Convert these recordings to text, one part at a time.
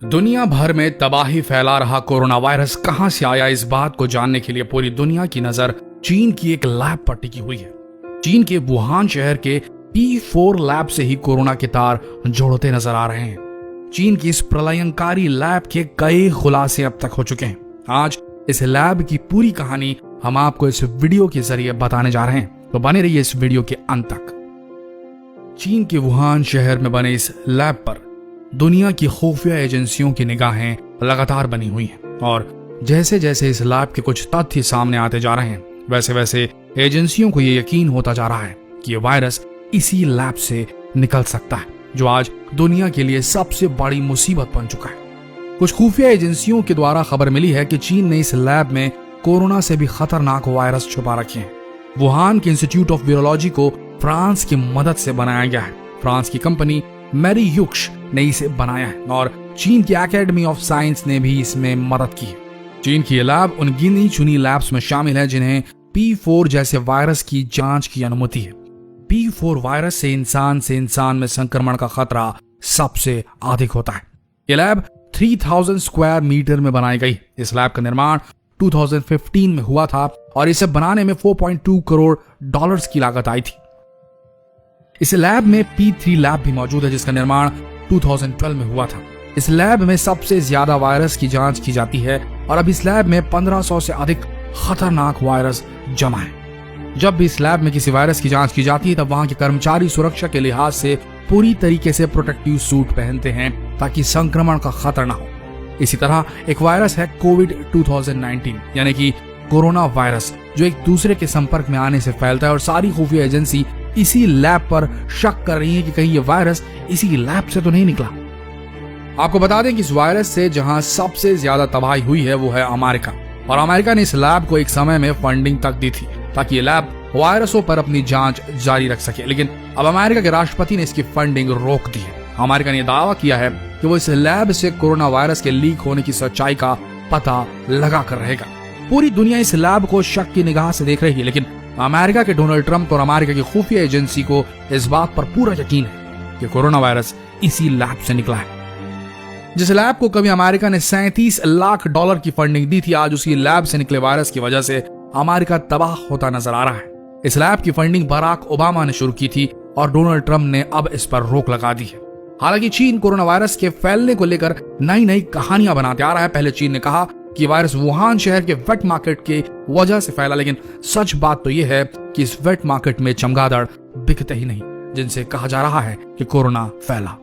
दुनिया भर में तबाही फैला रहा कोरोना वायरस कहां से आया, इस बात को जानने के लिए पूरी दुनिया की नजर चीन की एक लैब पर टिकी हुई है। चीन के वुहान शहर के P4 लैब से ही कोरोना के तार जोड़ते नजर आ रहे हैं। चीन की इस प्रलयंकारी लैब के कई खुलासे अब तक हो चुके हैं। आज इस लैब की पूरी कहानी हम आपको इस वीडियो के जरिए बताने जा रहे हैं, तो बने रहिए इस वीडियो के अंत तक। चीन के वुहान शहर में बने इस लैब पर दुनिया की खुफिया एजेंसियों की निगाहें लगातार बनी हुई हैं और जैसे जैसे इस लैब के कुछ तथ्य सामने आते जा रहे हैं, वैसे वैसे एजेंसियों को ये यकीन होता जा रहा है कि ये वायरस इसी लैब से निकल सकता है, जो आज दुनिया के लिए सबसे बड़ी मुसीबत बन चुका है। कुछ खुफिया एजेंसियों के द्वारा खबर मिली है कि चीन ने इस लैब में कोरोना से भी खतरनाक वायरस छुपा रखे हैं। वुहान के इंस्टीट्यूट ऑफ वायरोलॉजी को फ्रांस की मदद से बनाया गया है। फ्रांस की कंपनी मैरी ह्यूक्स ने इसे बनाया है और चीन की एकेडमी ऑफ साइंस ने भी इसमें मदद की है। चीन की लैब उन गिनी चुनी लैब्स में शामिल है जिन्हें P4 जैसे वायरस की जांच की अनुमति है। P4 वायरस से इंसान में संक्रमण का खतरा सबसे अधिक होता है। यह लैब 3000 स्क्वायर मीटर में बनाई गई। इस लैब का निर्माण 2015 में हुआ था और इसे बनाने में $4.2 करोड़ की लागत आई थी। इस लैब में P3 लैब भी मौजूद है जिसका निर्माण 2012 में हुआ था। इस लैब में सबसे ज्यादा वायरस की जांच की जाती है और अब इस लैब में 1500 से अधिक खतरनाक वायरस जमा है। जब भी इस लैब में किसी वायरस की जांच की जाती है तब वहां के कर्मचारी सुरक्षा के लिहाज से पूरी तरीके से प्रोटेक्टिव सूट पहनते हैं ताकि संक्रमण का खतरा न हो। इसी तरह एक वायरस है कोविड 2019 यानी कि कोरोना वायरस, जो एक दूसरे के संपर्क में आने से फैलता है और सारी खुफिया एजेंसी इसी लैब पर शक कर रही है कि कहीं ये वायरस इसी लैब से तो नहीं निकला। आपको बता दें कि इस वायरस से जहां सबसे ज्यादा तबाही हुई है वो है अमेरिका, और अमेरिका ने इस लैब को एक समय में फंडिंग तक दी थी ताकि ये लैब वायरसों पर अपनी जांच जारी रख सके, लेकिन अब अमेरिका के राष्ट्रपति ने इसकी फंडिंग रोक दी है। अमेरिका ने दावा किया है कि वो इस लैब से कोरोना वायरस के लीक होने की सच्चाई का पता लगा कर रहेगा। पूरी दुनिया इस लैब को शक की निगाह से देख रही है, लेकिन अमेरिका के डोनाल्ड ट्रंप और अमेरिका की खुफिया एजेंसी को इस बात पर पूरा यकीन है कि कोरोना वायरस इसी लैब से निकला है। जिस लैब को कभी अमेरिका ने $37 लाख की फंडिंग दी थी, आज उसी लैब से निकले वायरस की वजह से अमेरिका तबाह होता नजर आ रहा है। इस लैब की फंडिंग बराक ओबामा ने शुरू की थी और डोनाल्ड ट्रंप ने अब इस पर रोक लगा दी है। हालांकि चीन कोरोना वायरस के फैलने को लेकर नई नई कहानियां बनाते आ रहा है। पहले चीन ने कहा कि वायरस वुहान शहर के वेट मार्केट के वजह से फैला, लेकिन सच बात तो यह है कि इस वेट मार्केट में चमगादड़ बिकते ही नहीं जिनसे कहा जा रहा है कि कोरोना फैला।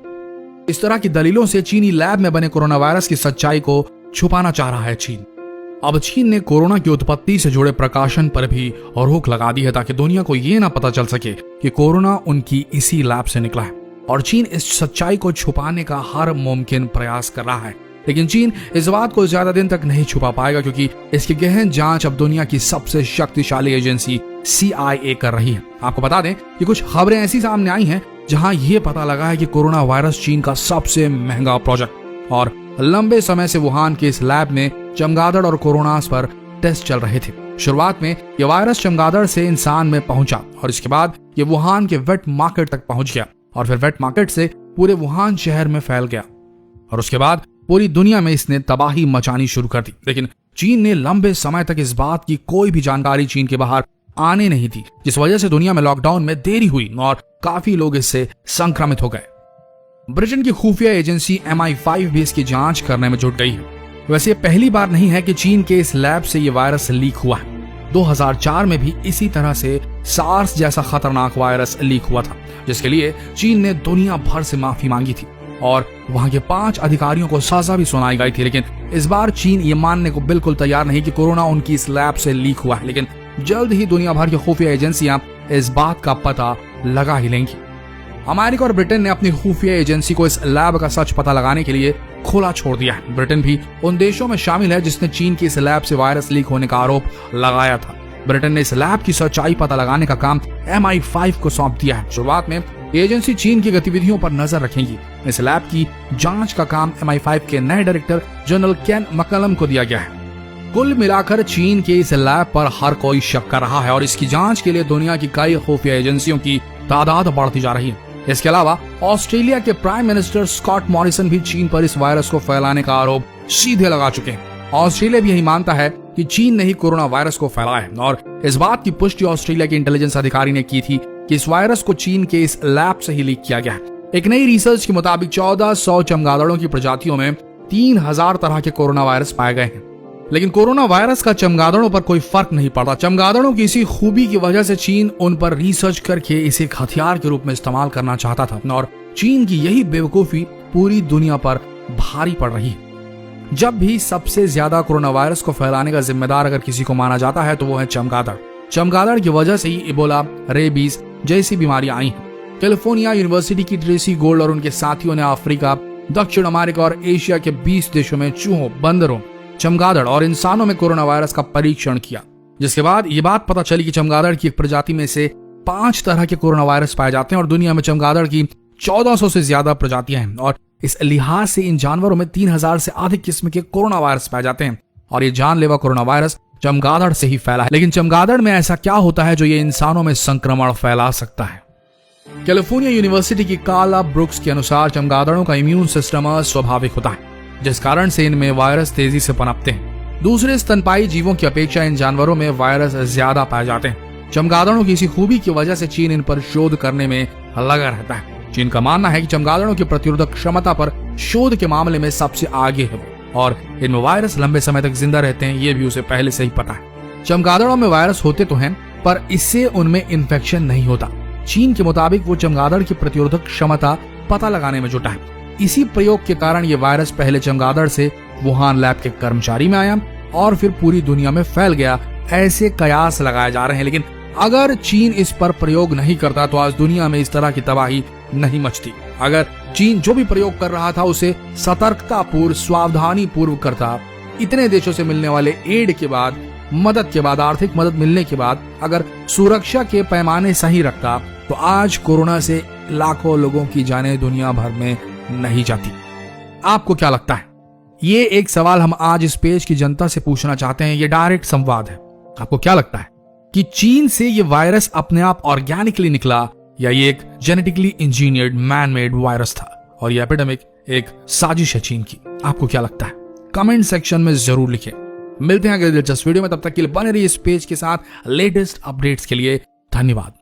इस तरह की दलीलों से चीनी लैब में बने कोरोना वायरस की सच्चाई को छुपाना चाह रहा है चीन। अब चीन ने कोरोना की उत्पत्ति से जुड़े प्रकाशन पर भी रोक लगा दी है ताकि दुनिया को यह ना पता चल सके कि कोरोना उनकी इसी लैब से निकला है, और चीन इस सच्चाई को छुपाने का हर मुमकिन प्रयास कर रहा है। लेकिन चीन इस बात को ज्यादा दिन तक नहीं छुपा पाएगा क्योंकि इसकी गहन जांच अब दुनिया की सबसे शक्तिशाली एजेंसी CIA कर रही है। आपको बता दें कि कुछ खबरें ऐसी सामने आई हैं जहां यह पता लगा है कि कोरोना वायरस चीन का सबसे महंगा प्रोजेक्ट, और लंबे समय से वुहान के इस लैब में चमगादड़ और कोरोना पर टेस्ट चल रहे थे। शुरुआत में यह वायरस चमगादड़ से इंसान में पहुंचा और इसके बाद यह वुहान के वेट मार्केट तक पहुंच गया और फिर वेट मार्केट से पूरे वुहान शहर में फैल गया और उसके बाद पूरी दुनिया में इसने तबाही मचानी शुरू कर दी। लेकिन चीन ने लंबे समय तक इस बात की कोई भी जानकारी चीन के बाहर आने नहीं दी, जिस वजह से दुनिया में लॉकडाउन में देरी हुई और काफी लोग इससे संक्रमित हो गए। ब्रिटेन की खुफिया एजेंसी MI5 भी इसकी जांच करने में जुट गई है। वैसे ये पहली बार नहीं है कि चीन के इस लैब से ये वायरस लीक हुआ है। 2004 में भी इसी तरह से सार्स जैसा खतरनाक वायरस लीक हुआ था, जिसके लिए चीन ने दुनिया भर से माफी मांगी थी और वहां के 5 अधिकारियों को सजा भी सुनाई गई थी। लेकिन इस बार चीन ये मानने को बिल्कुल तैयार नहीं कि कोरोना उनकी इस लैब से लीक हुआ है, लेकिन जल्द ही दुनिया भर की खुफिया एजेंसियां इस बात का पता लगा ही लेंगी। अमेरिका और ब्रिटेन ने अपनी खुफिया एजेंसी को इस लैब का सच पता लगाने के लिए खुला छोड़ दिया है। ब्रिटेन भी उन देशों में शामिल है जिसने चीन की इस लैब से वायरस लीक होने का आरोप लगाया था। ब्रिटेन ने इस लैब की सच्चाई पता लगाने का काम MI5 को सौंप दिया है। शुरुआत में एजेंसी चीन की गतिविधियों पर नजर रखेंगी। इस लैब की जांच का काम MI5 के नए डायरेक्टर जनरल केन मकलम को दिया गया है। कुल मिलाकर चीन के इस लैब पर हर कोई शक कर रहा है और इसकी जांच के लिए दुनिया की कई खुफिया एजेंसियों की तादाद बढ़ती जा रही है। इसके अलावा ऑस्ट्रेलिया के प्राइम मिनिस्टर स्कॉट मॉरिसन भी चीन पर इस वायरस को फैलाने का आरोप सीधे लगा चुके हैं। ऑस्ट्रेलिया भी यही मानता है कि चीन ने ही कोरोना वायरस को फैलाया है और इस बात की पुष्टि ऑस्ट्रेलिया के इंटेलिजेंस अधिकारी ने की थी कि इस वायरस को चीन के इस लैब से ही लीक किया गया है। एक नई रिसर्च के मुताबिक 1400 चमगादड़ों की प्रजातियों में 3000 तरह के कोरोना वायरस पाए गए हैं, लेकिन कोरोना वायरस का चमगादड़ों पर कोई फर्क नहीं पड़ता। चमगादड़ों की इसी खूबी की वजह से चीन उन पर रिसर्च करके इसे एक हथियार के रूप में इस्तेमाल करना चाहता था और चीन की यही बेवकूफी पूरी दुनिया पर भारी पड़ रही है। जब भी सबसे ज्यादा कोरोना वायरस को फैलाने का जिम्मेदार अगर किसी को माना जाता है तो वो है चमगादड़। चमगादड़ की वजह से ही इबोला, रेबीज जैसी बीमारियां आई हैं। कैलिफोर्निया यूनिवर्सिटी की ट्रेसी गोल्ड और उनके साथियों ने अफ्रीका, दक्षिण अमेरिका और एशिया के 20 देशों में चूहों, बंदरों, चमगादड़ और इंसानों में कोरोना वायरस का परीक्षण किया, जिसके बाद ये बात पता चली कि चमगादड़ की एक प्रजाति में से 5 तरह के कोरोना वायरस पाए जाते हैं और दुनिया में चमगादड़ की 1400 से ज्यादा प्रजातियां हैं और इस लिहाज से इन जानवरों में 3000 से अधिक किस्म के कोरोना वायरस पाए जाते हैं और ये जानलेवा कोरोना वायरस चमगादड़ से ही फैला है। लेकिन चमगादड़ में ऐसा क्या होता है जो ये इंसानों में संक्रमण फैला सकता है? कैलिफोर्निया यूनिवर्सिटी की कार्ला ब्रुक्स के अनुसार चमगादड़ों का इम्यून सिस्टम अस्वाभाविक होता है, जिस कारण से इनमें वायरस तेजी से पनपते हैं। दूसरे स्तनपाई जीवों की अपेक्षा इन जानवरों में वायरस ज्यादा पाए जाते हैं। चमगादड़ों की इसी खूबी की वजह से चीन इन पर शोध करने में लगा रहता है। चीन का मानना है कि चमगादड़ों की प्रतिरोधक क्षमता पर शोध के मामले में सबसे आगे है वो और इनमें वायरस लंबे समय तक जिंदा रहते हैं, ये भी उसे पहले से ही पता है। चमगादड़ों में वायरस होते तो हैं, पर इससे उनमें इन्फेक्शन नहीं होता। चीन के मुताबिक वो चमगादड़ की प्रतिरोधक क्षमता पता लगाने में जुटा है। इसी प्रयोग के कारण ये वायरस पहले चमगादड़ से वुहान लैब के कर्मचारी में आया और फिर पूरी दुनिया में फैल गया, ऐसे कयास लगाए जा रहे हैं। लेकिन अगर चीन इस पर प्रयोग नहीं करता तो आज दुनिया में इस तरह की तबाही नहीं मचती। अगर चीन जो भी प्रयोग कर रहा था उसे सतर्कता पूर्व, सावधानी पूर्व करता, इतने देशों से मिलने वाले एड के बाद, मदद के बाद, आर्थिक मदद मिलने के बाद अगर सुरक्षा के पैमाने सही रखता तो आज कोरोना से लाखों लोगों की जानें दुनिया भर में नहीं जाती। आपको क्या लगता है? ये एक सवाल हम आज इस पेज की जनता से पूछना चाहते हैं। ये डायरेक्ट संवाद है। आपको क्या लगता है कि चीन से ये वायरस अपने आप ऑर्गेनिकली निकला या ये एक genetically engineered man made virus था और ये एपिडेमिक एक साजिश है चीन की? आपको क्या लगता है? कमेंट सेक्शन में जरूर लिखें। मिलते हैं अगले दिलचस्प वीडियो में, तब तक के लिए बने रहिए इस पेज के साथ। लेटेस्ट अपडेट्स के लिए धन्यवाद।